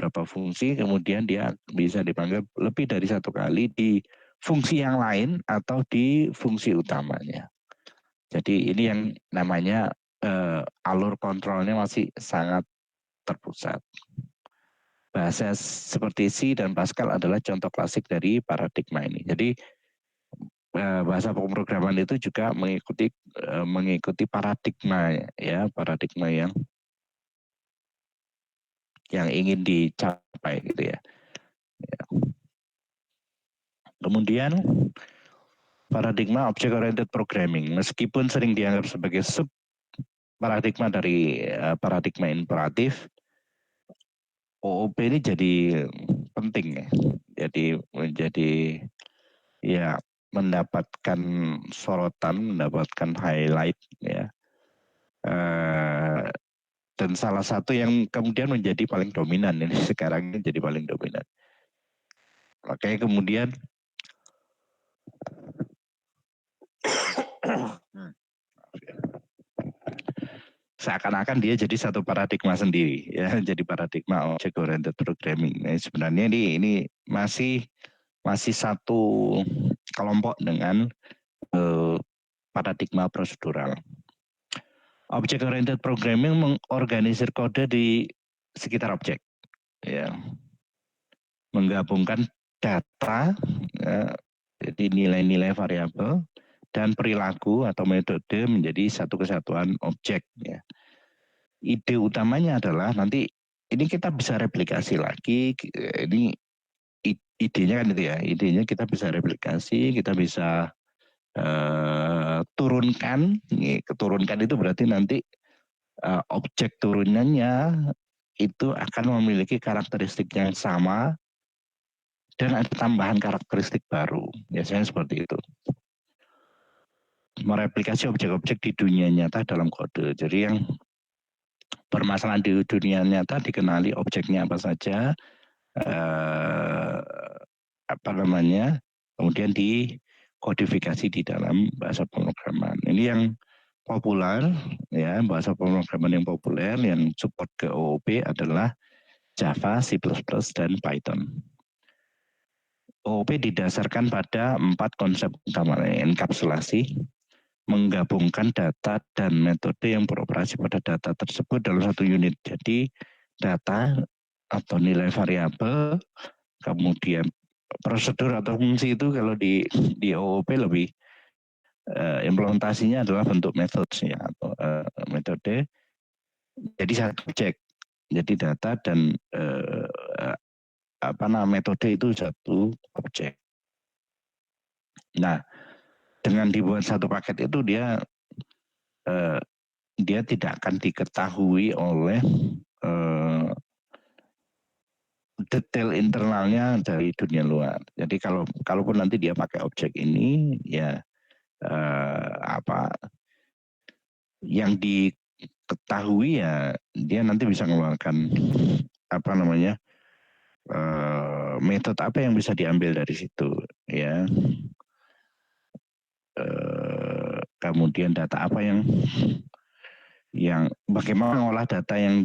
beberapa fungsi, kemudian dia bisa dipanggil lebih dari satu kali di fungsi yang lain atau di fungsi utamanya. Jadi ini yang namanya alur kontrolnya masih sangat terpusat. Bahasa seperti C dan Pascal adalah contoh klasik dari paradigma ini. Jadi bahasa pemrograman itu juga mengikuti paradigma ya, paradigma yang ingin dicapai gitu ya. Kemudian paradigma object oriented programming, meskipun sering dianggap sebagai sub paradigma dari paradigma imperatif, OOP ini jadi penting ya. Jadi menjadi ya mendapatkan sorotan, mendapatkan highlight ya. Dan salah satu yang kemudian menjadi paling dominan ini sekarang ini jadi paling dominan. Makanya kemudian seakan-akan dia jadi satu paradigma sendiri ya, jadi paradigma object oriented programming. Nah, sebenarnya ini masih satu kelompok dengan paradigma prosedural. Object oriented programming mengorganisir kode di sekitar objek, ya, menggabungkan data, ya, jadi nilai-nilai variabel dan perilaku atau metode menjadi satu kesatuan objek. Ya. Ide utamanya adalah nanti ini kita bisa replikasi lagi, ini idenya kan itu ya, idenya kita bisa replikasi, kita bisa turunkan, keturunkan itu berarti nanti objek turunannya itu akan memiliki karakteristik yang sama dan ada tambahan karakteristik baru, biasanya seperti itu. Mereplikasi objek-objek di dunia nyata dalam kode. Jadi yang permasalahan di dunia nyata dikenali objeknya apa saja, kemudian dikodifikasi di dalam bahasa pemrograman. Ini yang populer, ya, bahasa pemrograman yang populer yang support ke OOP adalah Java, C++, dan Python. OOP didasarkan pada 4 konsep utama, enkapsulasi, menggabungkan data dan metode yang beroperasi pada data tersebut dalam satu unit. Jadi data atau nilai variabel, kemudian prosedur atau fungsi itu kalau di OOP lebih implementasinya adalah bentuk metode ya, atau metode. Jadi satu objek, jadi data dan metode itu satu objek. Nah, dengan dibuat satu paket itu dia tidak akan diketahui oleh detail internalnya dari dunia luar. Jadi kalaupun nanti dia pakai objek ini, ya yang diketahui ya dia nanti bisa mengeluarkan metode apa yang bisa diambil dari situ, ya. Kemudian data apa yang bagaimana mengolah data yang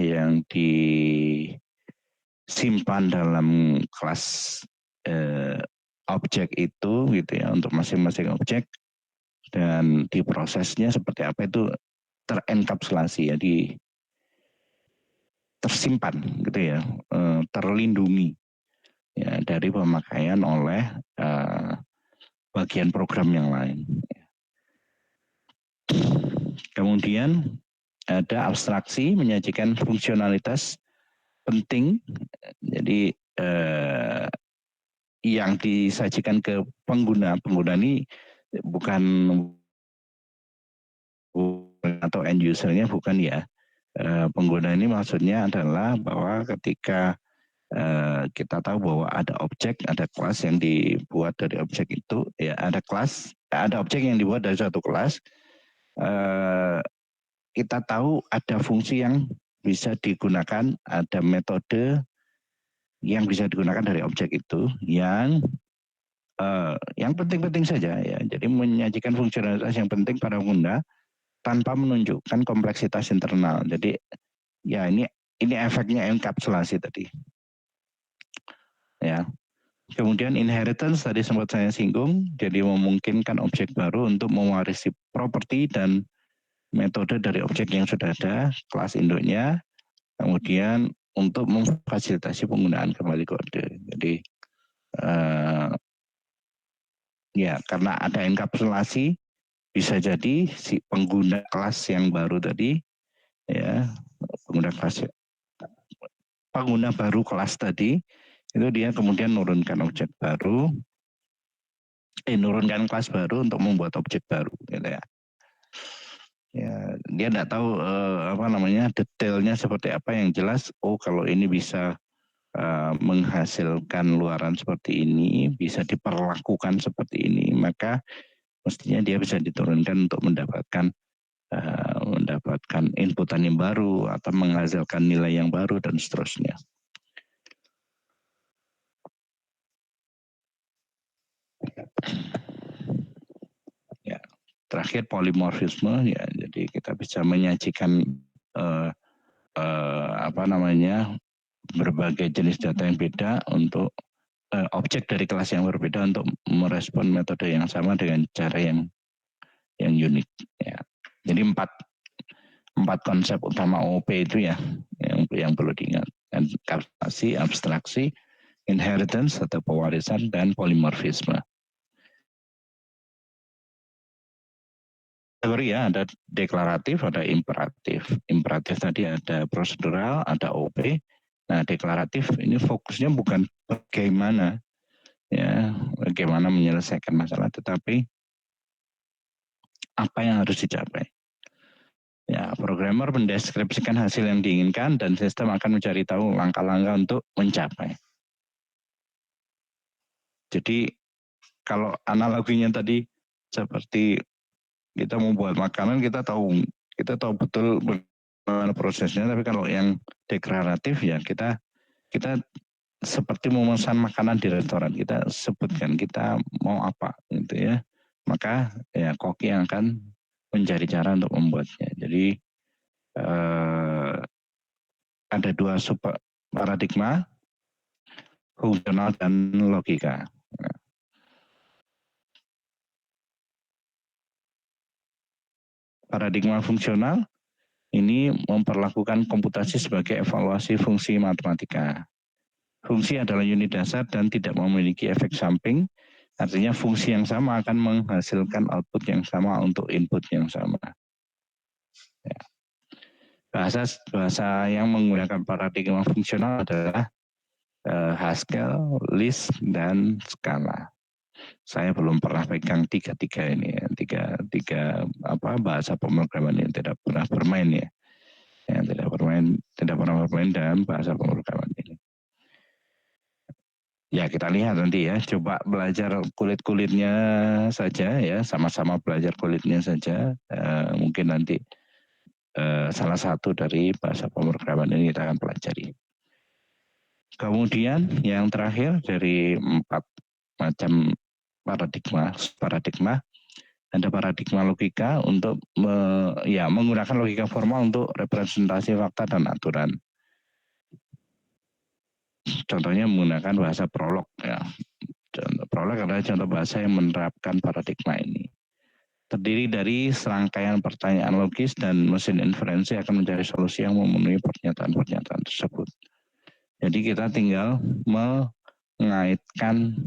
yang disimpan dalam kelas objek itu gitu ya, untuk masing-masing objek, dan diprosesnya seperti apa itu terenkapsulasi ya, tersimpan gitu ya, terlindungi ya dari pemakaian oleh bagian program yang lain. Kemudian ada abstraksi, menyajikan fungsionalitas penting. Jadi yang disajikan ke pengguna ini bukan atau end usernya bukan ya. Pengguna ini maksudnya adalah bahwa ketika kita tahu bahwa ada objek, ada kelas yang dibuat dari objek itu, ya ada objek yang dibuat dari suatu kelas. Kita tahu ada fungsi yang bisa digunakan, ada metode yang bisa digunakan dari objek itu yang penting-penting saja ya. Jadi menyajikan fungsionalitas yang penting pada pengguna tanpa menunjukkan kompleksitas internal. Jadi ya ini ini efeknya enkapsulasi tadi. Ya. Kemudian inheritance tadi sempat saya singgung, jadi memungkinkan objek baru untuk mewarisi properti dan metode dari objek yang sudah ada, kelas induknya, kemudian untuk memfasilitasi penggunaan kembali kode. Jadi ya karena ada enkapsulasi, bisa jadi si pengguna kelas yang baru tadi, ya pengguna baru kelas tadi, itu dia kemudian nurunkan objek baru, nurunkan kelas baru untuk membuat objek baru, gitu ya. Ya, dia tidak tahu detailnya seperti apa, yang jelas. Oh, kalau ini bisa menghasilkan luaran seperti ini, bisa diperlakukan seperti ini, maka mestinya dia bisa diturunkan untuk mendapatkan inputan yang baru atau menghasilkan nilai yang baru dan seterusnya. Ya, terakhir polimorfisme, ya, jadi kita bisa menyajikan berbagai jenis data yang beda untuk objek dari kelas yang berbeda untuk merespon metode yang sama dengan cara yang unik. Ya. Jadi empat konsep utama OOP itu ya yang perlu diingat. Enkapsulasi, abstraksi, inheritance atau pewarisan, dan polimorfisme. Teori ya, ada deklaratif, ada imperatif. Imperatif tadi ada prosedural, ada OP. Nah, deklaratif ini fokusnya bukan bagaimana menyelesaikan masalah, tetapi apa yang harus dicapai. Ya, programmer mendeskripsikan hasil yang diinginkan dan sistem akan mencari tahu langkah-langkah untuk mencapai. Jadi kalau analoginya tadi seperti kita mau buat makanan, kita tahu betul bagaimana prosesnya, tapi kalau yang deklaratif ya kita seperti memesan makanan di restoran, kita sebutkan kita mau apa gitu ya. Maka ya koki yang akan mencari cara untuk membuatnya. Jadi ada dua sub paradigma, fungsional dan logika. Paradigma fungsional ini memperlakukan komputasi sebagai evaluasi fungsi matematika. Fungsi adalah unit dasar dan tidak memiliki efek samping, artinya fungsi yang sama akan menghasilkan output yang sama untuk input yang sama. Ya. Bahasa yang menggunakan paradigma fungsional adalah Haskell, Lisp, dan Scala. Saya belum pernah pegang tiga ini ya, tiga bahasa pemrograman yang tidak pernah bermain ya, yang tidak pernah bermain dalam bahasa pemrograman ini. Ya kita lihat nanti ya, coba belajar kulit-kulitnya saja ya, sama-sama belajar kulitnya saja. Mungkin nanti salah satu dari bahasa pemrograman ini kita akan pelajari. Kemudian yang terakhir dari 4 macam paradigma, ada paradigma logika untuk menggunakan logika formal untuk representasi fakta dan aturan. Contohnya menggunakan bahasa prolog ya. Prolog adalah contoh bahasa yang menerapkan paradigma ini. Terdiri dari serangkaian pertanyaan logis dan mesin inferensi akan mencari solusi yang memenuhi pernyataan-pernyataan tersebut. Jadi kita tinggal mengaitkan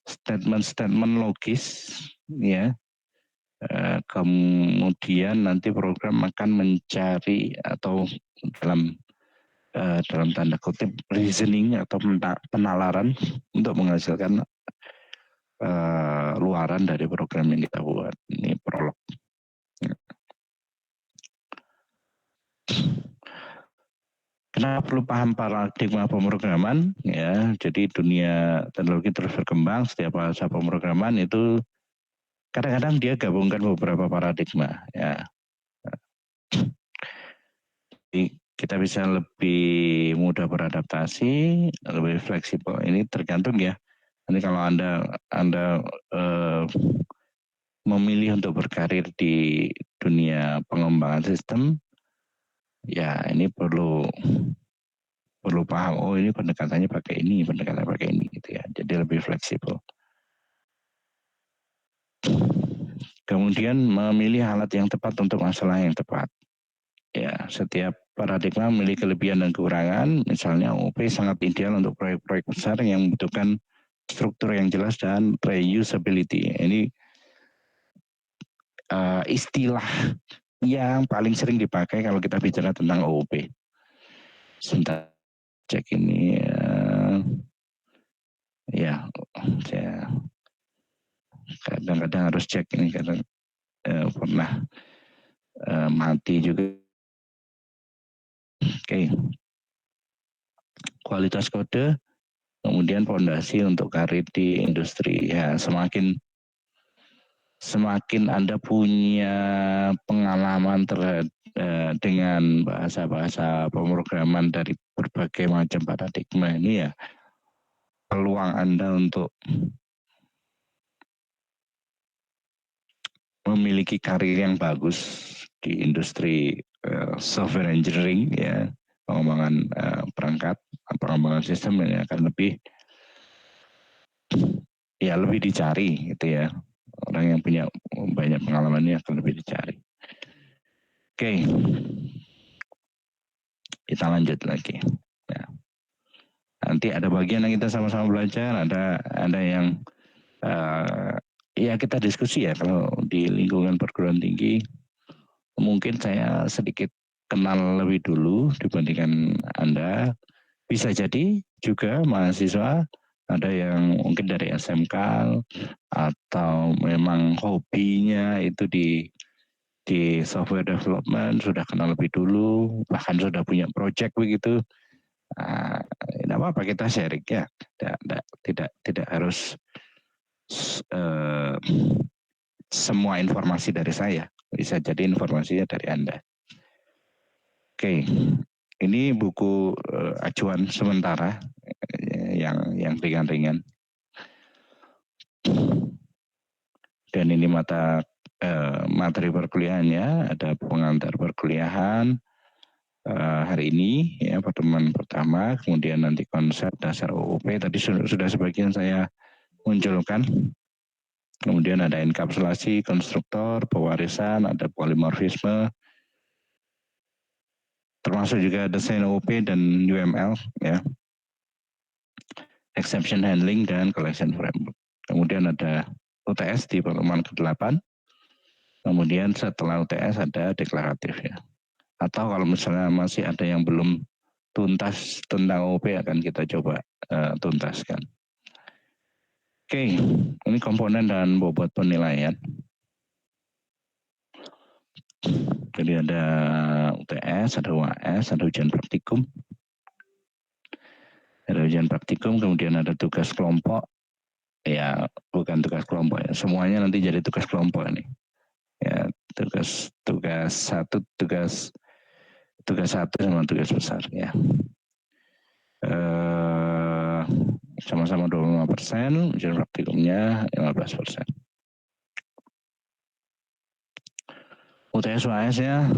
statement-statement logis ya. Kemudian nanti program akan mencari atau dalam tanda kutip reasoning atau penalaran untuk menghasilkan luaran dari program yang kita buat. Ini prolog. Kenapa perlu paham paradigma pemrograman? Ya, jadi dunia teknologi terus berkembang. Setiap bahasa pemrograman itu kadang-kadang dia gabungkan beberapa paradigma. Ya, jadi kita bisa lebih mudah beradaptasi, lebih fleksibel. Ini tergantung ya. Nanti kalau Anda memilih untuk berkarir di dunia pengembangan sistem, ya ini perlu paham, oh ini pendekatannya pakai ini gitu ya. Jadi lebih fleksibel. Kemudian memilih alat yang tepat untuk masalah yang tepat. Ya, setiap paradigma memiliki kelebihan dan kekurangan. Misalnya OP sangat ideal untuk proyek-proyek besar yang membutuhkan struktur yang jelas dan reusability. Ini istilah yang paling sering dipakai kalau kita bicara tentang OOP. Sebentar, cek ini. Ya, saya kadang-kadang harus cek ini karena pernah mati juga. Oke. Kualitas kode, kemudian fondasi untuk karir di industri. Ya, semakin Anda punya pengalaman dengan bahasa-bahasa pemrograman dari berbagai macam paradigma ini, ya peluang Anda untuk memiliki karir yang bagus di industri software engineering, ya pengembangan perangkat, pengembangan sistem ini akan lebih dicari gitu ya. Orang yang punya banyak pengalaman ini akan lebih dicari. Oke. Kita lanjut lagi. Ya. Nanti ada bagian yang kita sama-sama belajar, ada yang ya kita diskusi ya. Kalau di lingkungan perguruan tinggi mungkin saya sedikit kenal lebih dulu dibandingkan Anda. Bisa jadi juga mahasiswa ada yang mungkin dari SMK atau memang hobinya itu di software development, sudah kenal lebih dulu, bahkan sudah punya project begitu. Tidak apa-apa, kita sharing ya. Tidak harus semua informasi dari saya, bisa jadi informasinya dari Anda. Oke, ini buku acuan sementara yang ringan-ringan. Dan ini materi perkuliahannya, ada pengantar perkuliahan hari ini ya, pertemuan pertama, kemudian nanti konsep dasar OOP tadi sudah sebagian saya munculkan. Kemudian ada enkapsulasi, konstruktor, pewarisan, ada polimorfisme, termasuk juga desain OOP dan UML ya. Exception handling dan collection framework. Kemudian ada UTS di pertemuan ke-8. Kemudian setelah UTS ada deklaratif ya. Atau kalau misalnya masih ada yang belum tuntas tentang OOP akan kita coba tuntaskan. Oke, ini komponen dan bobot penilaian. Jadi ada UTS, ada UAS, ada ujian praktikum. Ada ujian praktikum, kemudian ada tugas kelompok. Ya, bukan tugas kelompok ya. Semuanya nanti jadi tugas kelompok ini. Ya, tugas satu sama tugas besar ya. Sama-sama 25%, ujian praktikumnya 15%. UTS UAS-nya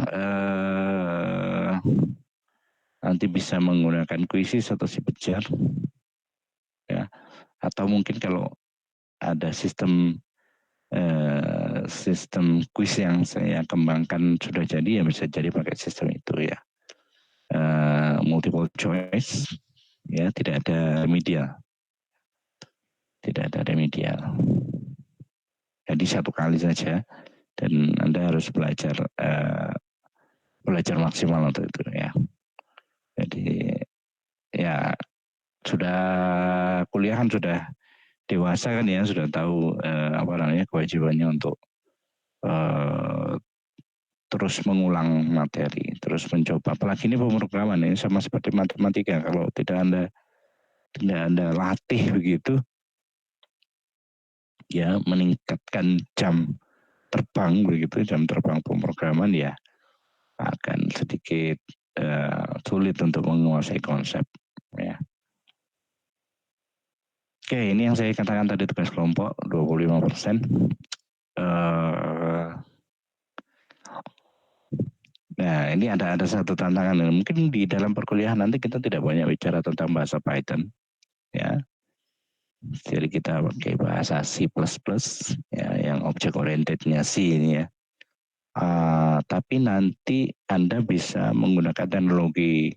nanti bisa menggunakan kuisis atau sipejar ya, atau mungkin kalau ada sistem kuis yang saya kembangkan sudah jadi ya bisa jadi pakai sistem itu ya. Multiple choice ya, tidak ada remedial. Jadi satu kali saja dan Anda harus belajar maksimal untuk itu ya. Jadi ya sudah kuliahan, sudah dewasa kan ya, sudah tahu kewajibannya untuk terus mengulang materi, terus mencoba. Apalagi ini pemrograman ini sama seperti matematika, kalau tidak Anda latih begitu ya, meningkatkan jam terbang begitu, jam terbang pemrograman ya akan sedikit sulit untuk menguasai konsep ya. Oke, ini yang saya katakan tadi tugas kelompok 25%. ini ada satu tantangan. Mungkin di dalam perkuliahan nanti kita tidak banyak bicara tentang bahasa Python, ya. Jadi kita pakai bahasa C++, ya, yang object orientednya C ini ya. Tapi nanti Anda bisa menggunakan teknologi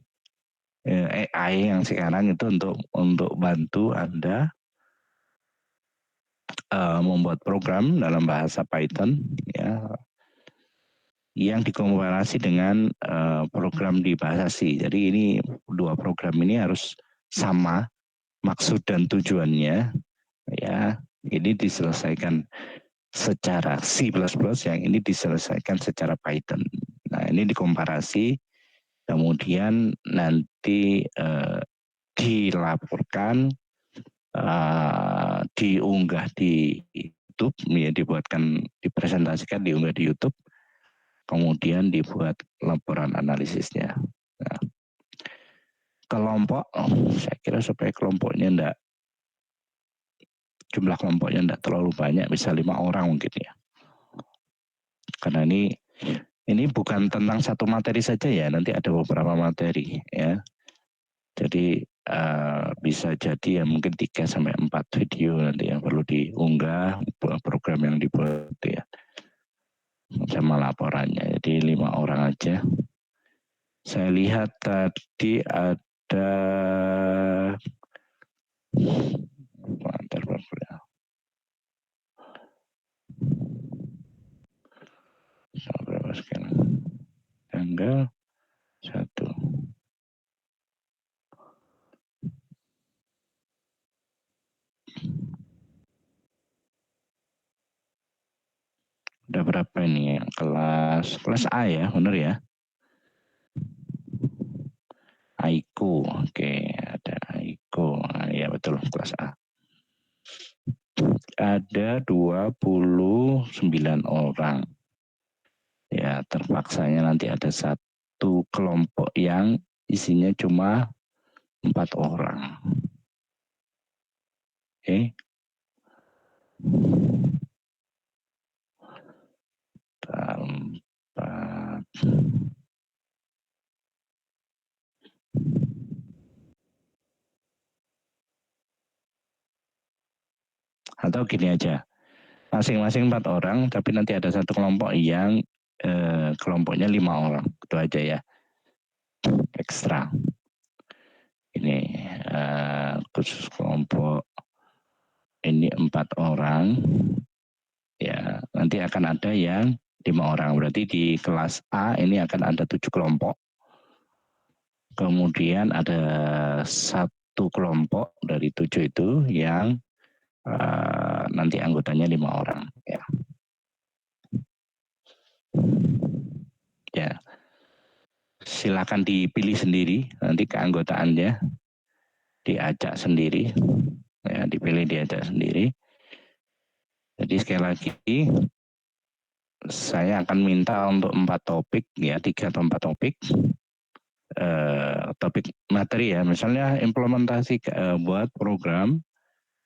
AI yang sekarang itu untuk bantu Anda membuat program dalam bahasa Python, ya, yang dikomparasi dengan program di bahasa C. Jadi ini dua program ini harus sama maksud dan tujuannya, ya. Ini diselesaikan secara C++, yang ini diselesaikan secara Python. Nah, ini dikomparasi, kemudian nanti dilaporkan, diunggah di YouTube, ya, dipresentasikan, diunggah di YouTube, kemudian dibuat laporan analisisnya. Nah, kelompok, saya kira supaya kelompoknya jumlah kelompoknya tidak terlalu banyak, bisa 5 orang mungkin ya. Karena ini bukan tentang satu materi saja ya, nanti ada beberapa materi ya. Jadi bisa jadi ya mungkin 3-4 video nanti yang perlu diunggah, program yang dibuat ya, sama laporannya. Jadi 5 orang aja. Saya lihat tadi ada berapa sekarang? Tanggal 1. Udah berapa ini ya? Kelas A ya, benar ya? Aiko, oke, ada Aiko, ya betul, kelas A. Ada 29 orang. Ya, terpaksanya nanti ada satu kelompok yang isinya cuma 4 orang. Oke. Atau gini aja, masing-masing 4 orang, tapi nanti ada satu kelompok yang kelompoknya 5 orang, itu aja ya, ekstra. Ini khusus kelompok ini 4 orang, ya nanti akan ada yang 5 orang, berarti di kelas A ini akan ada 7 kelompok. Kemudian ada satu kelompok dari 7 itu yang nanti anggotanya 5 orang. Ya. Ya, silakan dipilih sendiri nanti keanggotaannya, diajak sendiri, ya, dipilih diajak sendiri. Jadi sekali lagi saya akan minta untuk 4 topik ya, 3 atau 4 topik. Topik materi ya, misalnya implementasi buat program,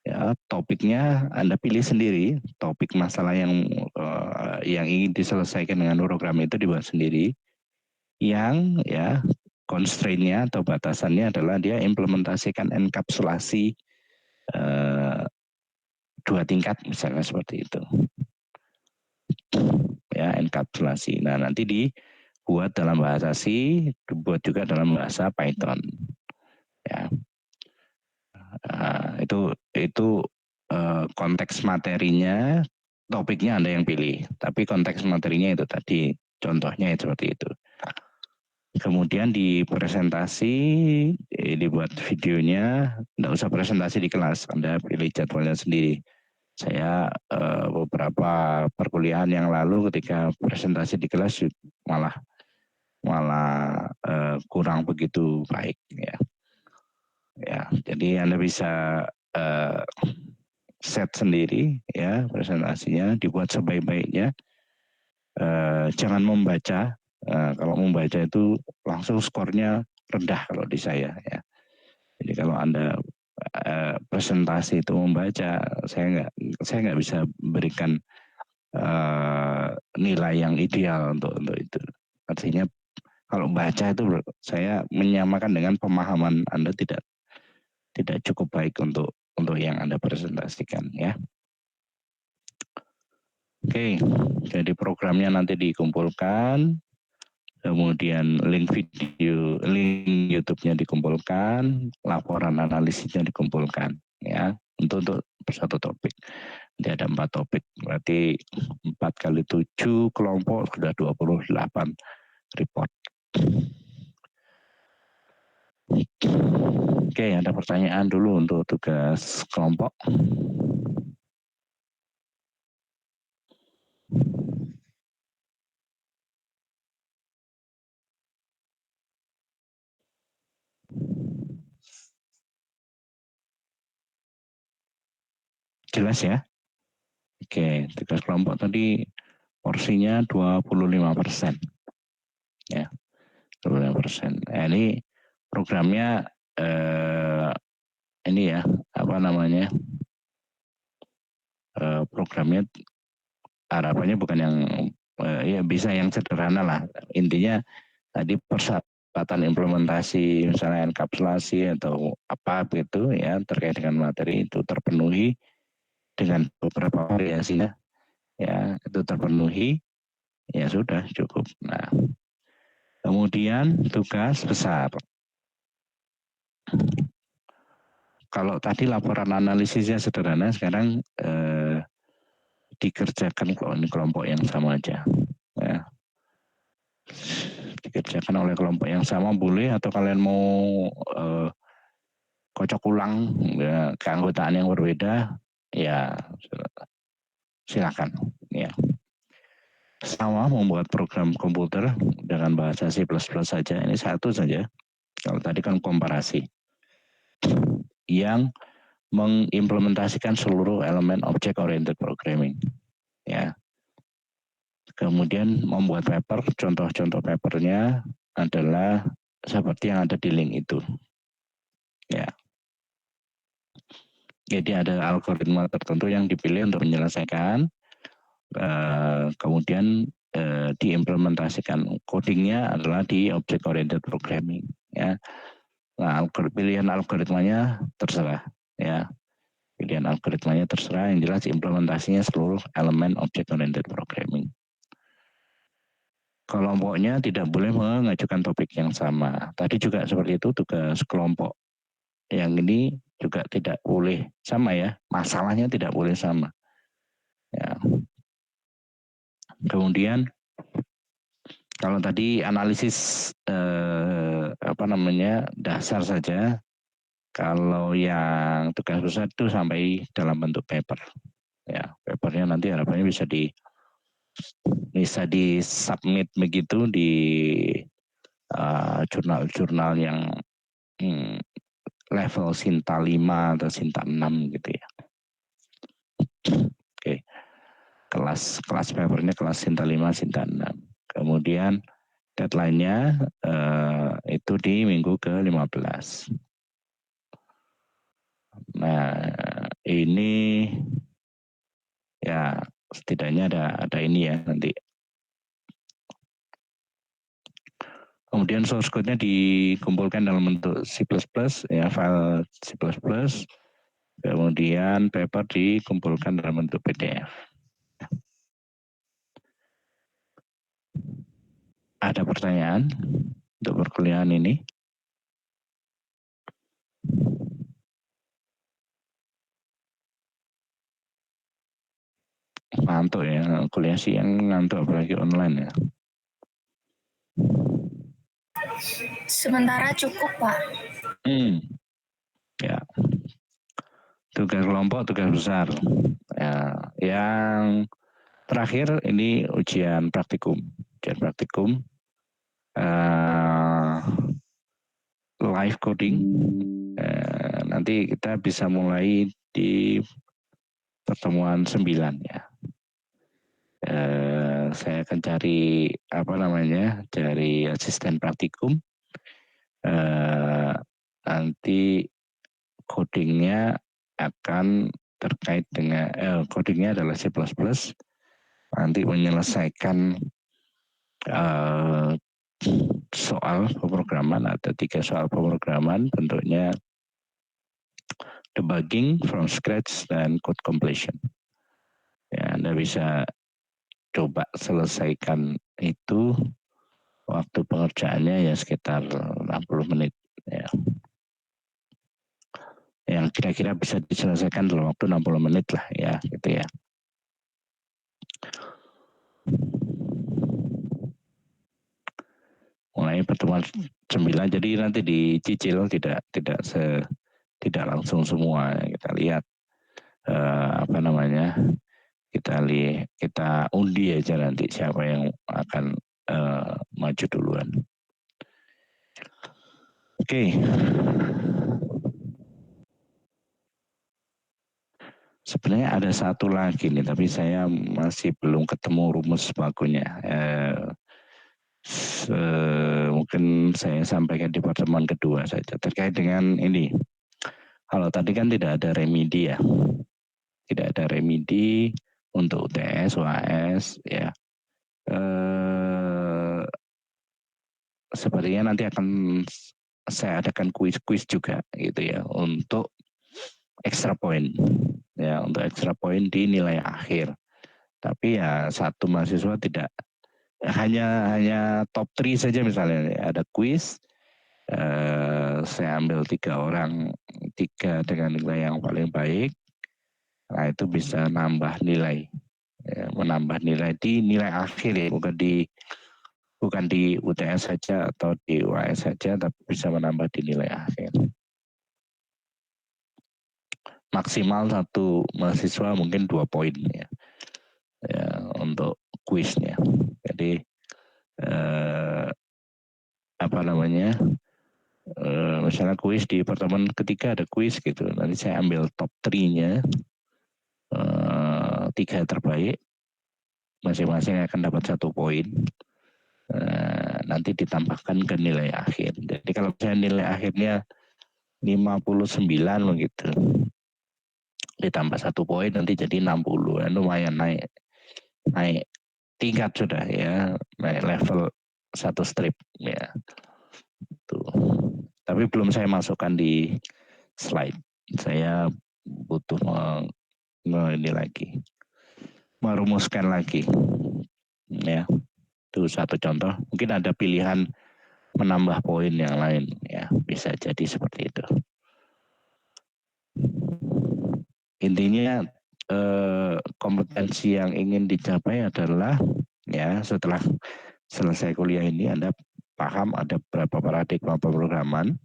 ya topiknya Anda pilih sendiri, topik masalah yang ingin diselesaikan dengan program itu dibuat sendiri. Yang ya constraint-nya atau batasannya adalah dia implementasikan enkapsulasi 2 tingkat misalnya seperti itu. Ya, enkapsulasi. Nah, nanti dibuat dalam bahasa C, dibuat juga dalam bahasa Python. Ya. Itu konteks materinya, topiknya Anda yang pilih, tapi konteks materinya itu tadi, contohnya seperti itu. Kemudian di presentasi, dibuat videonya, tidak usah presentasi di kelas, Anda pilih jadwalnya sendiri. Saya beberapa perkuliahan yang lalu ketika presentasi di kelas malah kurang begitu baik ya. Ya, jadi Anda bisa set sendiri ya presentasinya, dibuat sebaik-baiknya. Jangan membaca. Kalau membaca itu langsung skornya rendah kalau di saya ya. Jadi kalau Anda presentasi itu membaca, saya nggak bisa berikan nilai yang ideal untuk itu. Artinya kalau baca itu saya menyamakan dengan pemahaman Anda tidak cukup baik untuk yang Anda presentasikan ya. Oke, jadi programnya nanti dikumpulkan, kemudian link YouTube-nya dikumpulkan, laporan analisisnya dikumpulkan ya untuk satu topik. Nanti ada 4 topik, berarti 4 kali 7 kelompok sudah 28 report. Oke, ada pertanyaan dulu untuk tugas kelompok. Jelas ya? Oke, tugas kelompok tadi porsinya 25%. Ya, 25%. Nah, ini programnya ini ya, apa namanya? Programnya harapannya bukan yang ya bisa yang sederhana lah. Intinya tadi persyaratan implementasi misalnya enkapsulasi atau apa gitu ya terkait dengan materi itu terpenuhi dengan beberapa variasinya ya itu terpenuhi ya sudah cukup. Nah, kemudian tugas besar. Kalau tadi laporan analisisnya sederhana, sekarang dikerjakan kelompok yang sama aja. Ya. Dikerjakan oleh kelompok yang sama boleh atau kalian mau kocok ulang ya, keanggotaan yang berbeda ya silakan ya. Sama membuat program komputer dengan bahasa C++ saja, ini satu saja. Kalau tadi kan komparasi yang mengimplementasikan seluruh elemen object oriented programming ya. Kemudian membuat paper, contoh-contoh papernya adalah seperti yang ada di link itu ya. Jadi ada algoritma tertentu yang dipilih untuk menyelesaikan, kemudian diimplementasikan. Codingnya adalah di object oriented programming ya. Nah, pilihan algoritmanya terserah ya. Pilihan algoritmanya terserah, yang jelas implementasinya seluruh elemen object oriented programming. Kelompoknya tidak boleh mengajukan topik yang sama. Tadi juga seperti itu tugas kelompok. Yang ini juga tidak boleh sama ya. Masalahnya tidak boleh sama. Ya. Kemudian kalau tadi analisis dasar saja, kalau yang tugas besar itu sampai dalam bentuk paper. Ya, papernya nanti harapannya bisa di submit begitu di jurnal-jurnal yang level Sinta 5 atau Sinta 6 gitu ya. Oke. Kelas papernya kelas Sinta 5, Sinta 6. Kemudian deadline-nya itu di minggu ke-15. Nah, ini ya setidaknya ada ini ya nanti. Kemudian source code-nya dikumpulkan dalam bentuk C++, ya file C++. Kemudian paper dikumpulkan dalam bentuk PDF. Ada pertanyaan untuk perkuliahan ini? Ngantuk ya, kuliah siang ngantuk apalagi online ya. Sementara cukup, Pak. Ya. Tugas kelompok, tugas besar. Ya, yang terakhir ini ujian praktikum. Ujian praktikum live coding. Nanti kita bisa mulai di pertemuan 9 ya. Saya akan cari cari asisten praktikum. Nanti codingnya akan terkait dengan codingnya adalah C++. Nanti menyelesaikan soal pemrograman, ada 3 soal pemrograman, bentuknya debugging from scratch dan code completion. Ya, Anda bisa coba selesaikan itu, waktu pengerjaannya ya sekitar 60 menit. Ya. Yang kira-kira bisa diselesaikan dalam waktu 60 menit lah ya, gitu ya. Mulai pertemuan 9, jadi nanti dicicil, tidak langsung semua. Kita lihat kita undi aja nanti siapa yang akan maju duluan. Oke. Sebenarnya ada satu lagi nih, tapi saya masih belum ketemu rumus bakunya. Mungkin saya sampaikan di pertemuan kedua saja terkait dengan ini. Kalau tadi kan tidak ada remedi ya, tidak ada remedi untuk UTS, UAS ya. Sepertinya nanti akan saya adakan kuis juga gitu ya untuk extra point ya, untuk extra point di nilai akhir. Tapi ya satu mahasiswa tidak hanya top 3 saja misalnya ada kuis, saya ambil 3 orang, 3 dengan nilai yang paling baik, nah itu bisa nambah nilai, ya, menambah nilai di nilai akhir ya, bukan di UTS saja atau di UAS saja, tapi bisa menambah di nilai akhir. Maksimal satu mahasiswa mungkin 2 poin ya, untuk kuisnya. Jadi misalnya kuis di pertemuan ketiga ada kuis gitu, nanti saya ambil top 3-nya, 3 terbaik, masing-masing akan dapat 1 poin. Nanti ditambahkan ke nilai akhir. Jadi kalau misalnya nilai akhirnya 59 begitu, ditambah 1 poin nanti jadi 60, lumayan naik tingkat sudah ya, naik level 1 strip ya. Tuh. Tapi belum saya masukkan di slide. Saya butuh merumuskan lagi. Ya, itu satu contoh. Mungkin ada pilihan menambah poin yang lain ya, bisa jadi seperti itu. Intinya kompetensi yang ingin dicapai adalah ya setelah selesai kuliah ini Anda paham ada beberapa paradigma pemrograman,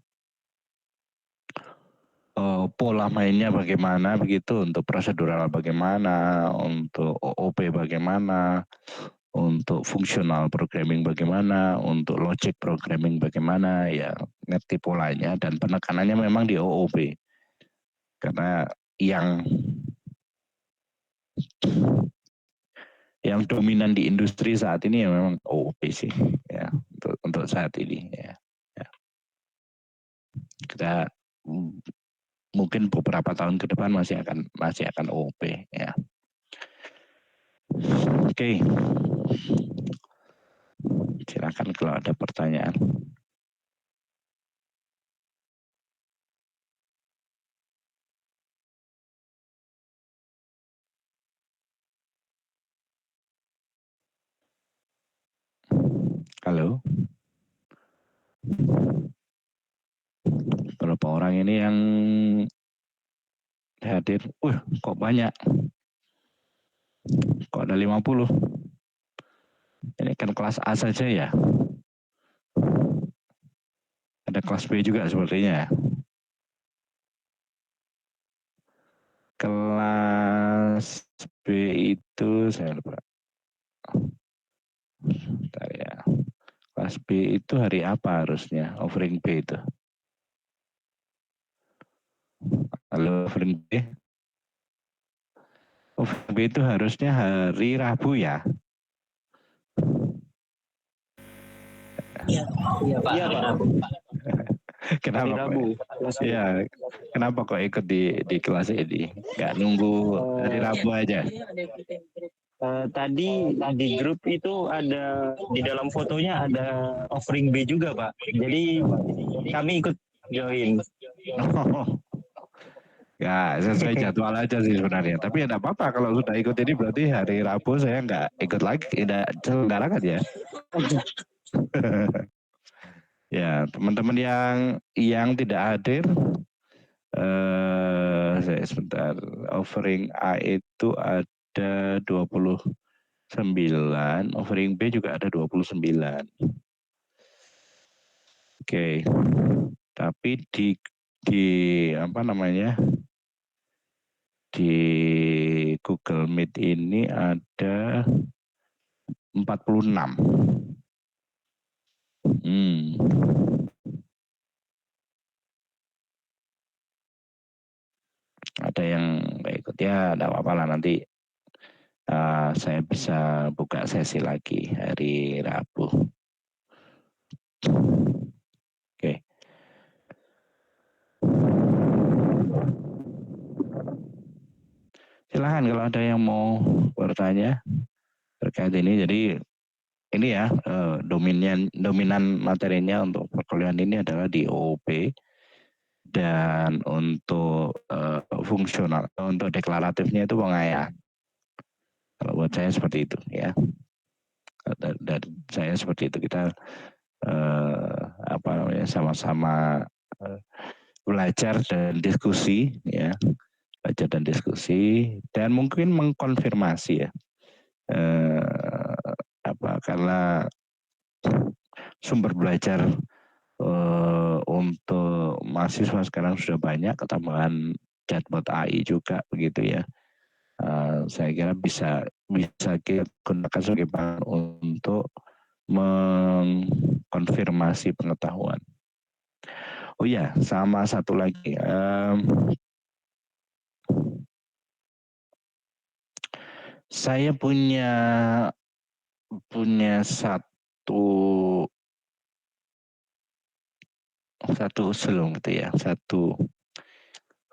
pola mainnya bagaimana begitu, untuk prosedural bagaimana, untuk OOP bagaimana, untuk fungsional programming bagaimana, untuk logic programming bagaimana, ya ngerti polanya dan penekanannya memang di OOP. Karena yang dominan di industri saat ini ya memang OOP sih ya, untuk saat ini ya. Kita mungkin beberapa tahun ke depan masih akan OOP ya. Oke. Silakan kalau ada pertanyaan. Halo. Berapa orang ini yang hadir? Kok banyak? Kok ada 50? Ini kan kelas A saja ya. Ada kelas B juga sepertinya. Kelas B itu saya lupa. Bentar ya. Kelas B itu hari apa harusnya? Offering B itu. Halo, offering B. Offering B itu harusnya hari Rabu ya. Iya Pak. Iya Pak. Kenapa kok? Ya, kenapa kok ikut di kelas ini? Nggak nunggu hari Rabu aja? Tadi di grup itu ada di dalam fotonya ada offering B juga Pak. Jadi kami ikut join. Ya sesuai jadwal aja sih sebenarnya. Tapi ya enggak apa-apa kalau sudah ikut ini berarti hari Rabu saya enggak ikut lagi, tidak selenggarakan ya. Ya teman-teman yang tidak hadir, saya sebentar, offering A itu ada 29, offering B juga ada 29. Oke. Tapi di apa namanya? Di Google Meet ini ada 46. Ada yang nggak ikut ya, enggak apa-apa lah nanti saya bisa buka sesi lagi hari Rabu. Oke. Silahkan kalau ada yang mau bertanya terkait ini. Jadi ini ya dominan materinya untuk perkuliahan ini adalah di OOP, dan untuk fungsional, untuk deklaratifnya itu pengayaan. Kalau buat saya seperti itu ya. Dan saya seperti itu, kita sama-sama belajar dan diskusi ya, dan mungkin mengkonfirmasi ya, karena sumber belajar untuk mahasiswa sekarang sudah banyak, ketambahan chatbot AI juga begitu ya. Saya kira bisa kita gunakan sebagai bahan untuk mengkonfirmasi pengetahuan. Oh ya, sama satu lagi. Saya punya satu usul gitu ya,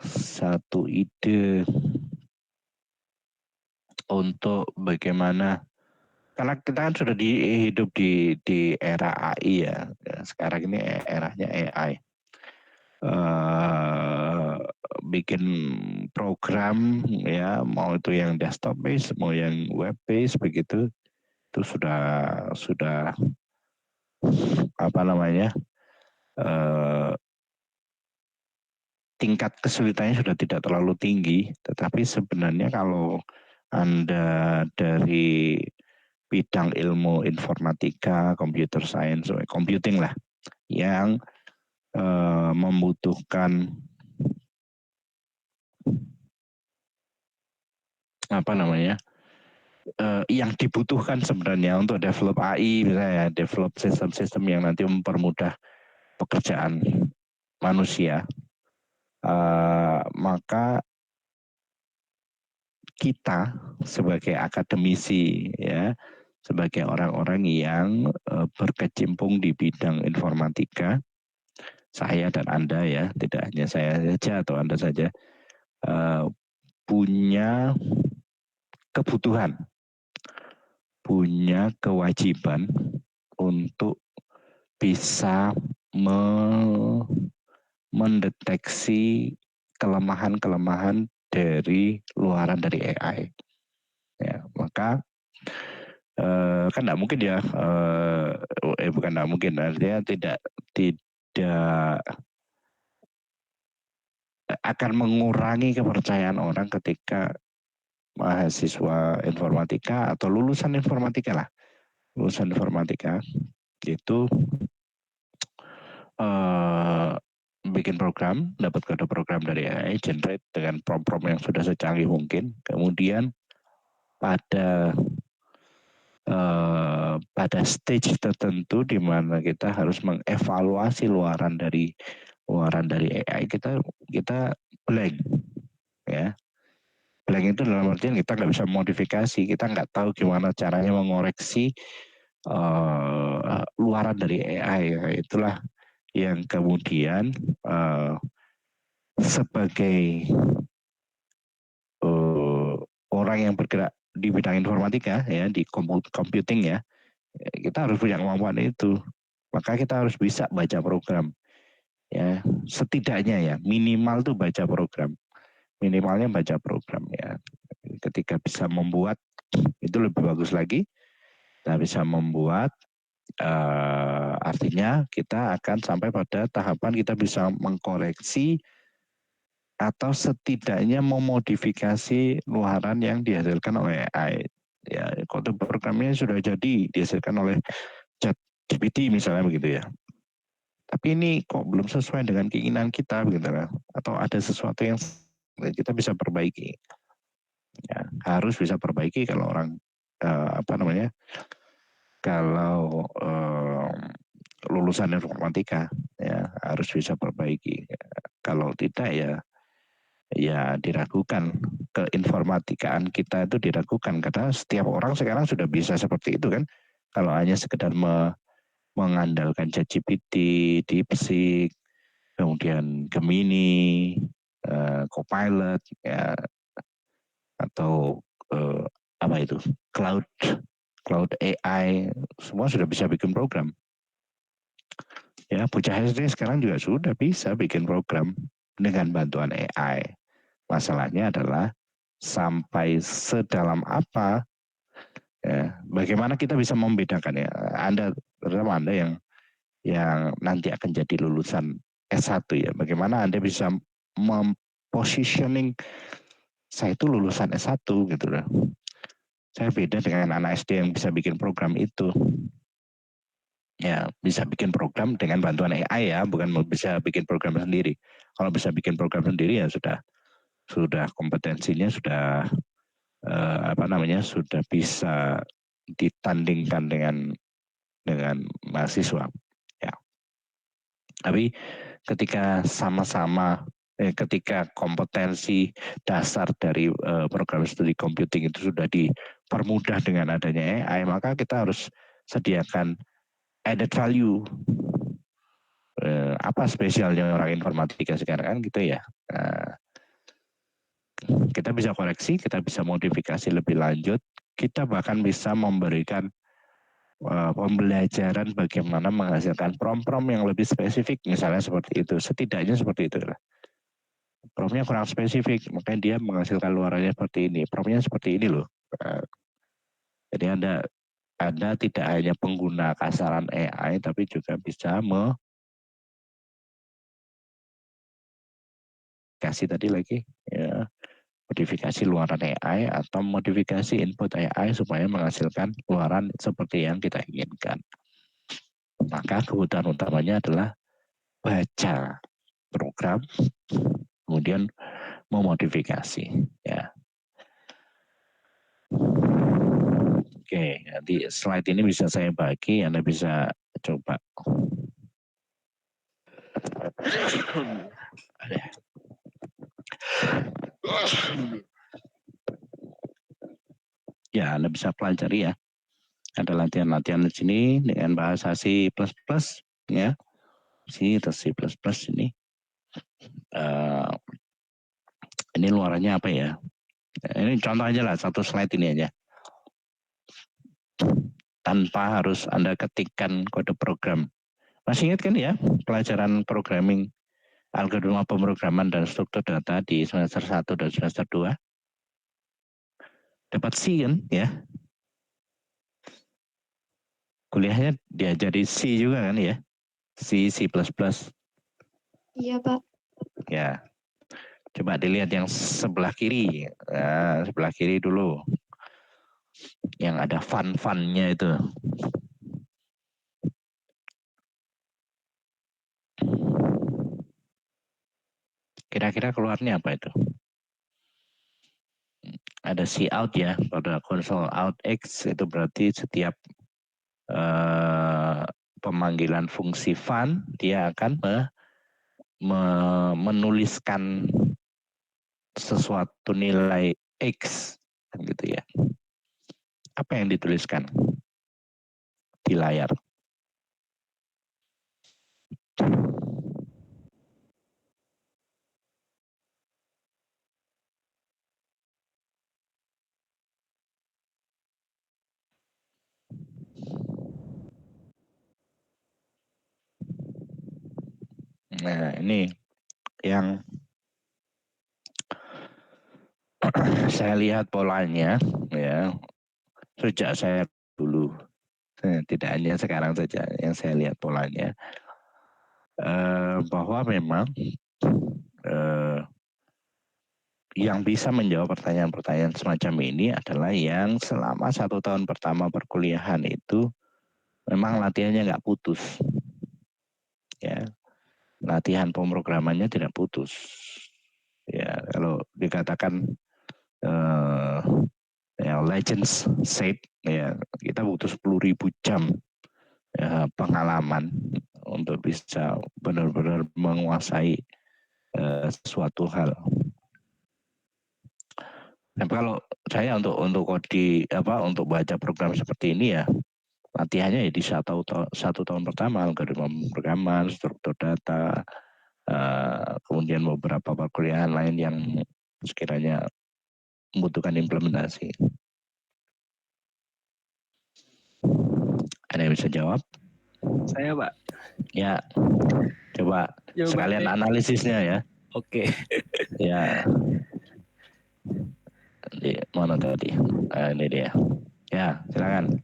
satu ide untuk bagaimana, karena kita kan sudah hidup di era AI ya. Sekarang ini eranya AI. Bikin program ya, mau itu yang desktop based, mau yang web based begitu, itu sudah apa namanya, tingkat kesulitannya sudah tidak terlalu tinggi. Tetapi sebenarnya kalau Anda dari bidang ilmu informatika, computer science, computing lah, yang membutuhkan yang dibutuhkan sebenarnya untuk develop AI, misalnya develop sistem-sistem yang nanti mempermudah pekerjaan manusia, maka kita sebagai akademisi ya, sebagai orang-orang yang berkecimpung di bidang informatika, saya dan Anda ya, tidak hanya saya saja atau Anda saja, punya kebutuhan, punya kewajiban untuk bisa mendeteksi kelemahan-kelemahan dari luaran dari AI. Ya, maka kan tidak mungkin ya, bukan tidak mungkin, artinya tidak akan mengurangi kepercayaan orang ketika mahasiswa informatika atau lulusan informatika itu bikin program, dapat kode program dari AI, generate dengan prompt-prompt yang sudah secanggih mungkin, kemudian pada stage tertentu di mana kita harus mengevaluasi luaran dari AI, kita blank ya. Blank itu dalam artian kita nggak bisa modifikasi, kita nggak tahu gimana caranya mengoreksi luaran dari AI ya. Itulah yang kemudian sebagai orang yang bergerak di bidang informatika ya, di computing ya, kita harus punya kemampuan itu. Maka kita harus bisa baca program. Ya, setidaknya ya, minimal tuh baca program. Minimalnya baca program ya. Ketika bisa membuat, itu lebih bagus lagi. Kita bisa membuat, artinya kita akan sampai pada tahapan kita bisa mengkoreksi atau setidaknya memodifikasi luaran yang dihasilkan oleh AI. Ya, kode programnya sudah jadi dihasilkan oleh ChatGPT misalnya begitu ya. Tapi ini kok belum sesuai dengan keinginan kita begitu lah. Atau ada sesuatu yang kita bisa perbaiki. Ya, harus bisa perbaiki kalau orang kalau lulusan informatika ya harus bisa perbaiki. Kalau tidak ya diragukan, keinformatikaan kita itu diragukan karena setiap orang sekarang sudah bisa seperti itu kan. Kalau hanya sekedar mengandalkan ChatGPT, DeepSeek, kemudian Gemini, Copilot ya, atau apa itu Cloud AI, semua sudah bisa bikin program. Ya, bocah SD sekarang juga sudah bisa bikin program dengan bantuan AI. Masalahnya adalah sampai sedalam apa, ya, bagaimana kita bisa membedakan ya. Terutama Anda yang nanti akan jadi lulusan S1 ya, bagaimana Anda bisa mempositioning saya itu lulusan S1 gitu loh. Saya beda dengan anak SD yang bisa bikin program itu. Ya, bisa bikin program dengan bantuan AI ya, bukan bisa bikin program sendiri. Kalau bisa bikin program sendiri ya sudah kompetensinya sudah sudah bisa ditandingkan dengan mahasiswa. Ya. Tapi ketika kompetensi dasar dari program studi computing itu sudah dipermudah dengan adanya AI, maka kita harus sediakan added value. Apa spesialnya orang informatika sekarang kan gitu ya. Kita bisa koreksi, kita bisa modifikasi lebih lanjut, kita bahkan bisa memberikan pembelajaran bagaimana menghasilkan prom-prom yang lebih spesifik, misalnya seperti itu. Setidaknya seperti itu. Promnya kurang spesifik, makanya dia menghasilkan luarannya seperti ini. Promnya seperti ini loh. Jadi Anda tidak hanya pengguna kasaran AI, tapi juga bisa kasih tadi lagi ya, modifikasi luaran AI atau modifikasi input AI supaya menghasilkan luaran seperti yang kita inginkan. Maka kebutuhan utamanya adalah baca program, kemudian memodifikasi. Ya. Oke, nanti slide ini bisa saya bagi, Anda bisa coba. Ya, Anda bisa pelajari ya. Ada latihan-latihan di sini dengan bahasa C++ ya. C atau C++ ini. Ini luarannya apa ya? Ini contoh aja lah, satu slide ini aja. Tanpa harus Anda ketikkan kode program. Masih ingat kan ya pelajaran programming, algoritma pemrograman dan struktur data di semester 1 dan semester 2? Dapat C kan ya? Kuliahnya diajari C juga kan ya? C++. Iya, Pak. Ya. Coba dilihat yang sebelah kiri. Nah, sebelah kiri dulu. Yang ada fun-funnya itu. Kira-kira keluarnya apa itu? Ada cout ya, pada console out X itu berarti setiap pemanggilan fungsi fun dia akan menuliskan sesuatu nilai X gitu ya. Apa yang dituliskan di layar? Nah, ini yang saya lihat polanya ya sejak saya dulu, tidak hanya sekarang saja yang saya lihat polanya, bahwa memang yang bisa menjawab pertanyaan-pertanyaan semacam ini adalah yang selama 1 tahun pertama perkuliahan itu memang latihannya nggak putus, ya latihan pemrogramannya tidak putus. Ya kalau dikatakan ya legends said ya kita butuh 10.000 jam ya, pengalaman untuk bisa benar-benar menguasai suatu hal. Nah, kalau saya untuk untuk baca program seperti ini ya latihannya ya di 1 tahun pertama algoritma pemrograman, struktur data, kemudian beberapa perkuliahan lain yang sekiranya membutuhkan implementasi. Ada yang bisa jawab? Saya, Pak. Ya, coba Jawabannya, sekalian analisisnya ya. Oke. Ya, di mana tadi? Ini dia. Ya, silakan.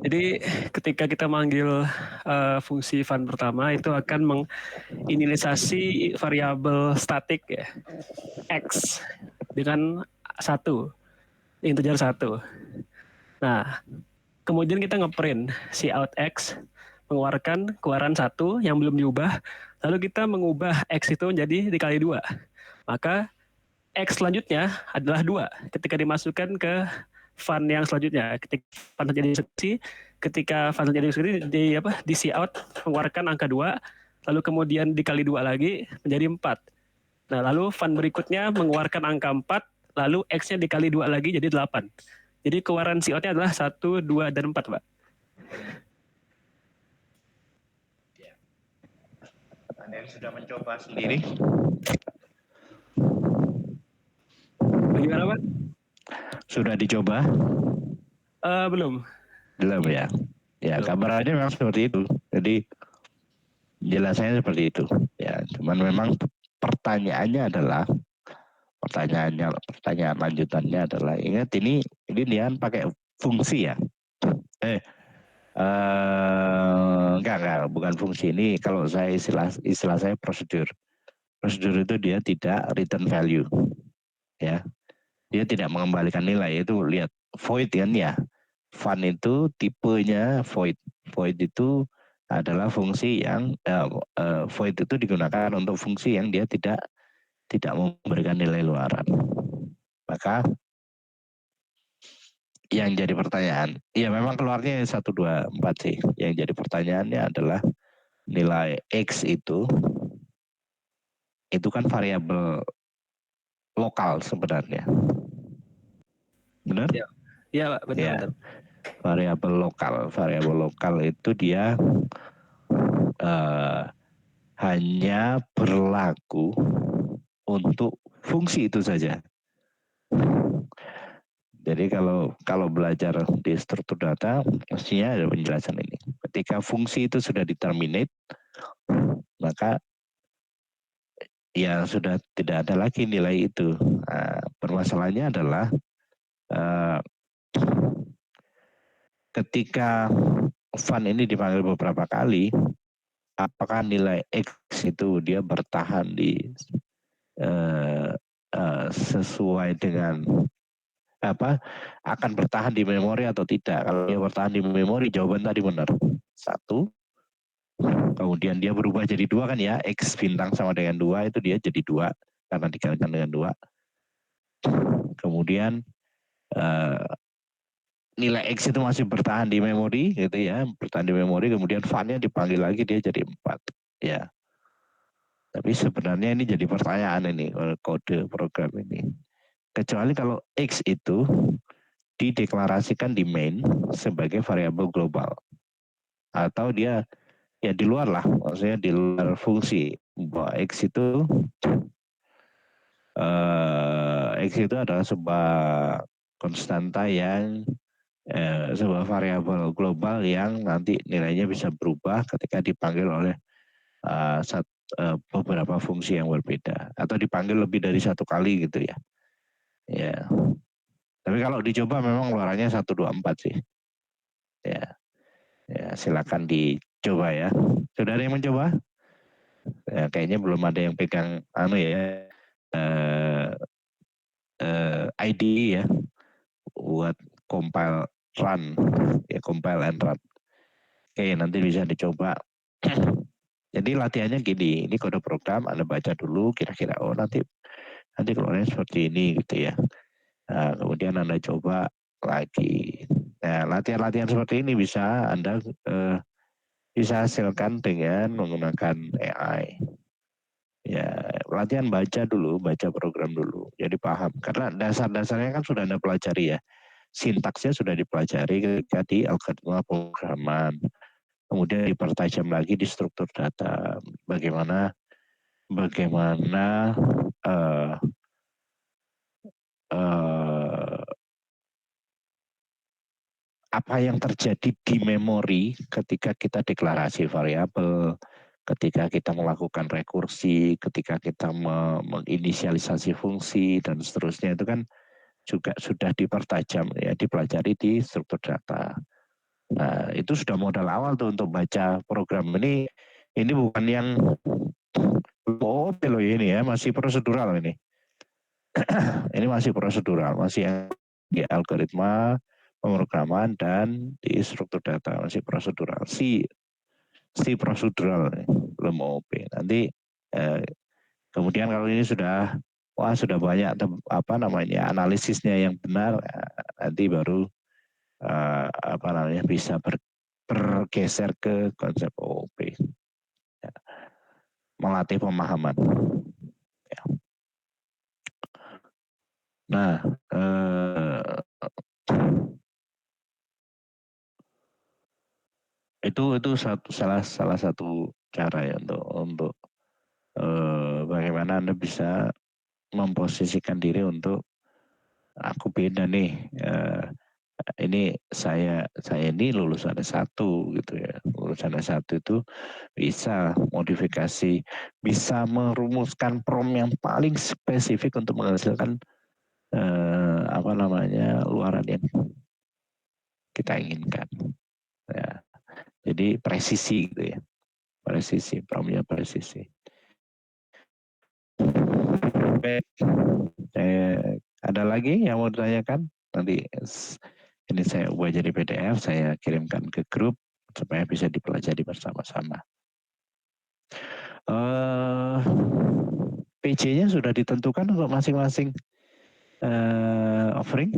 Jadi ketika kita manggil fungsi fun pertama itu akan menginisialisasi variabel statik ya x dengan 1, integer 1. Nah, kemudian kita ngeprint si out x mengeluarkan keluaran 1 yang belum diubah, lalu kita mengubah x itu menjadi dikali 2. Maka x selanjutnya adalah 2 ketika dimasukkan ke fun yang selanjutnya. Ketika fun terjadi eksekusi, ketika fun terjadi eksekusi di see out mengeluarkan angka 2, lalu kemudian dikali 2 lagi menjadi 4. Nah, lalu fun berikutnya mengeluarkan angka 4, lalu x-nya dikali 2 lagi jadi 8. Jadi keluaran see out-nya adalah 1, 2, dan 4, Pak. Anda yang sudah mencoba sendiri? Bagaimana, Pak? Sudah dicoba? Belum. Belum ya. Ya, gambarannya memang seperti itu. Jadi jelasannya seperti itu. Ya, cuman memang pertanyaannya adalah pertanyaan lanjutannya adalah ingat ini dia pakai fungsi ya. Enggak, bukan fungsi. Ini kalau saya istilah saya prosedur. Prosedur itu dia tidak return value. Ya. Dia tidak mengembalikan nilai, itu lihat void kan ya. Fun itu tipenya void. Void itu adalah fungsi yang void itu digunakan untuk fungsi yang dia tidak memberikan nilai luaran. Maka yang jadi pertanyaan, ya memang keluarnya 1, 2, 4 sih. Yang jadi pertanyaannya adalah nilai X itu kan variabel lokal sebenarnya. Benar? Iya, Pak, benar. Ya. Variabel lokal itu dia hanya berlaku untuk fungsi itu saja. Jadi kalau belajar di struktur data, mestinya ada penjelasan ini. Ketika fungsi itu sudah diterminate, maka ya sudah tidak ada lagi nilai itu. Nah, permasalahannya adalah ketika fun ini dipanggil beberapa kali, apakah nilai X itu dia bertahan di sesuai dengan akan bertahan di memori atau tidak. Kalau dia bertahan di memori, jawaban tadi benar. 1. Kemudian dia berubah jadi 2 kan ya, X bintang sama dengan 2 itu dia jadi 2 karena dikalikan dengan 2. Kemudian nilai X itu masih bertahan di memori gitu ya, bertahan di memori, kemudian fun-nya dipanggil lagi dia jadi 4 ya. Tapi sebenarnya ini jadi pertanyaan ini kode program ini. Kecuali kalau X itu dideklarasikan di main sebagai variabel global. Atau dia ya di luar lah, maksudnya di luar fungsi. Bahwa X itu adalah sebuah konstanta yang sebuah variabel global yang nanti nilainya bisa berubah ketika dipanggil oleh beberapa fungsi yang berbeda atau dipanggil lebih dari satu kali gitu ya. Ya. Tapi kalau dicoba memang luarannya 1, 2, 4 sih. Ya. Ya, silakan dicoba ya. Sudah ada yang mencoba? Ya, kayaknya belum ada yang pegang IDE ya buat compile run ya, compile and run. Oke, nanti bisa dicoba. Jadi latihannya gini, ini kode program Anda baca dulu kira-kira nanti keluarnya seperti ini gitu ya. Nah, kemudian Anda coba lagi. Nah, latihan-latihan seperti ini bisa Anda bisa hasilkan dengan menggunakan AI. Ya, latihan baca dulu, baca program dulu. Jadi paham. Karena dasar-dasarnya kan sudah Anda pelajari ya. Sintaksnya sudah dipelajari ketika di algoritma pemrograman. Kemudian dipertajam lagi di struktur data. Bagaimana apa yang terjadi di memori ketika kita deklarasi variabel, ketika kita melakukan rekursi, ketika kita menginisialisasi fungsi dan seterusnya, itu kan juga sudah dipertajam ya, dipelajari di struktur data. Nah, itu sudah modal awal tuh untuk baca program ini. Ini bukan yang loh ini ya, masih prosedural ini. Ini masih prosedural, masih yang di algoritma pemrograman dan di struktur data, masih prosedural. Si prosedural belum OP. Nanti kemudian kalau ini sudah banyak analisisnya yang benar, nanti baru bisa bergeser ke konsep OOP. Ya. Melatih pemahaman. Ya. Nah, itu salah satu cara ya untuk bagaimana Anda bisa memposisikan diri untuk aku beda nih. Ini saya ini lulusan S1 gitu ya. Lulusan S1 itu bisa modifikasi, bisa merumuskan prompt yang paling spesifik untuk menghasilkan luaran yang kita inginkan. Ya. Jadi presisi gitu ya. Presisi, promptnya presisi. Ada lagi yang mau ditanyakan? Nanti ini saya ubah jadi PDF, saya kirimkan ke grup supaya bisa dipelajari bersama-sama. PJ-nya sudah ditentukan untuk masing-masing offering,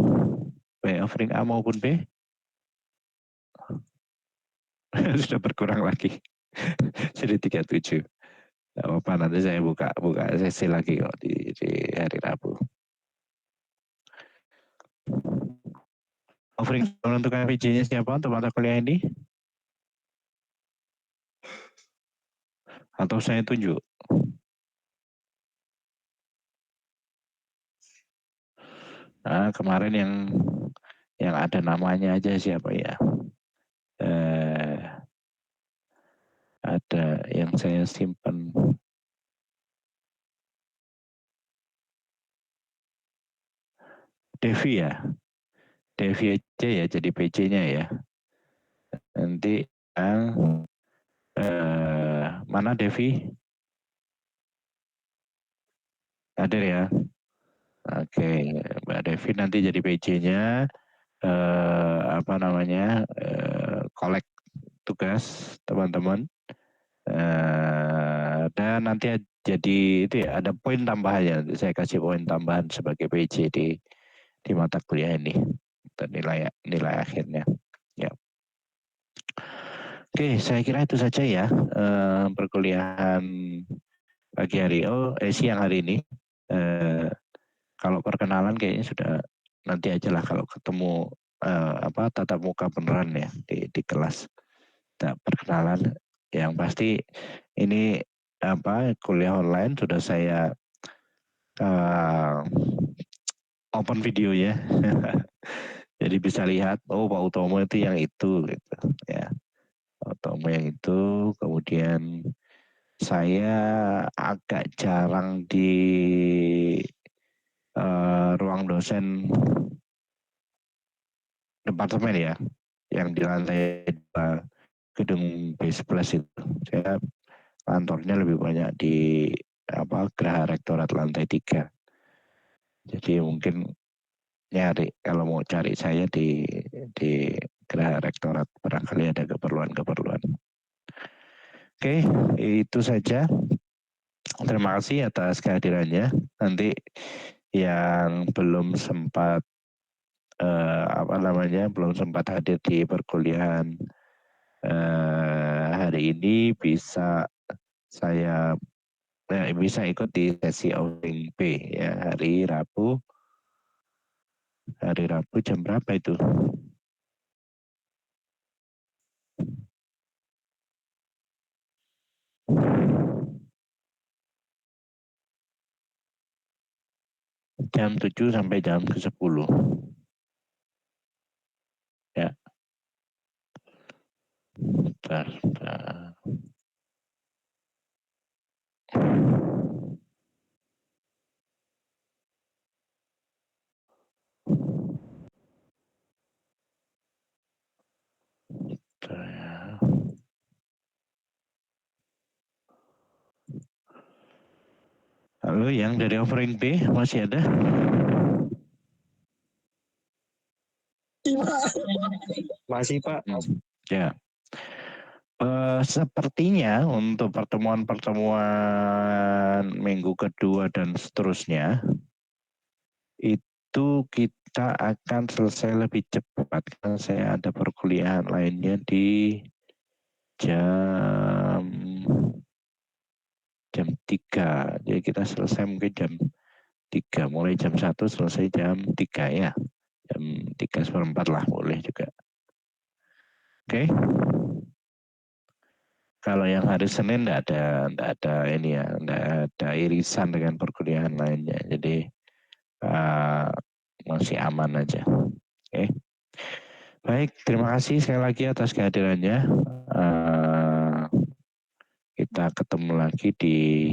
baik offering A maupun B. Sudah berkurang lagi, jadi 37. Gak apa-apa, nanti saya buka sesi lagi kok di hari Rabu. Offering menentukan PJ-nya siapa untuk mata kuliah ini? Atau saya tunjuk? Nah, kemarin yang ada namanya aja siapa ya? Ada yang saya simpan. Devi ya? Devi aja ya jadi PJ-nya ya. Nanti mana Devi? Hadir ya? Oke, Mbak Devi nanti jadi PJ-nya kolek tugas teman-teman. Dan nanti jadi itu ya, ada poin tambahannya. Saya kasih poin tambahan sebagai PJ di mata kuliah ini dan nilai akhirnya. Ya. Oke, saya kira itu saja ya perkuliahan pagi hari siang hari ini. Kalau perkenalan kayaknya sudah nanti aja lah kalau ketemu tatap muka beneran ya di kelas. Perkenalan yang pasti ini kuliah online sudah saya open video ya. Jadi bisa lihat Pak Utomo itu yang itu gitu ya. Pak Utomo yang itu, kemudian saya agak jarang di ruang dosen departemen ya, yang di lantai 2 gedung B11 itu. Saya kantornya lebih banyak di Geraha Rektorat lantai 3. Jadi mungkin nyari, kalau mau cari saya di Geraha Rektorat, barangkali ada keperluan-keperluan. Oke, itu saja. Terima kasih atas kehadirannya. Nanti yang belum sempat belum sempat hadir di perkuliahan hari ini bisa bisa ikut di sesi offering B ya, hari Rabu jam berapa itu? Jam 7 sampai jam ke-10. Ya. Bentar. Halo, yang dari offering B masih ada? Masih Pak. Ya. Sepertinya untuk pertemuan minggu kedua dan seterusnya itu kita akan selesai lebih cepat karena saya ada perkuliahan lainnya di jam 3. Jadi kita selesai mungkin jam 3, mulai jam 1 selesai jam 3 ya. Jam 3:15 lah boleh juga. Oke. Kalau yang hari Senin enggak ada irisan dengan perkuliahan lainnya. Jadi masih aman aja. Oke. Baik, terima kasih sekali lagi atas kehadirannya. Kita ketemu lagi di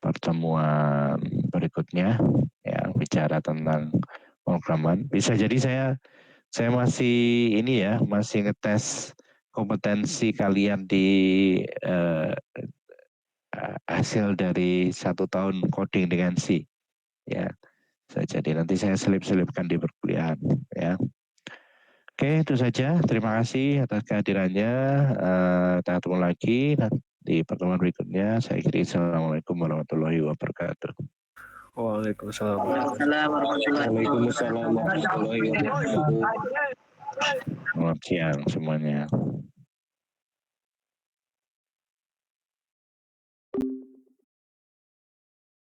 pertemuan berikutnya yang bicara tentang pemrograman. Bisa jadi saya masih masih ngetes kompetensi kalian di hasil dari 1 tahun coding dengan C. Ya, jadi nanti saya selip-selipkan di perkuliahan. Ya. Oke, itu saja. Terima kasih atas kehadirannya. Kita ketemu lagi di pertemuan berikutnya. Saya kira Assalamualaikum warahmatullahi wabarakatuh. Waalaikumsalam. Waalaikumsalam warahmatullahi wabarakatuh. Selamat siang semuanya.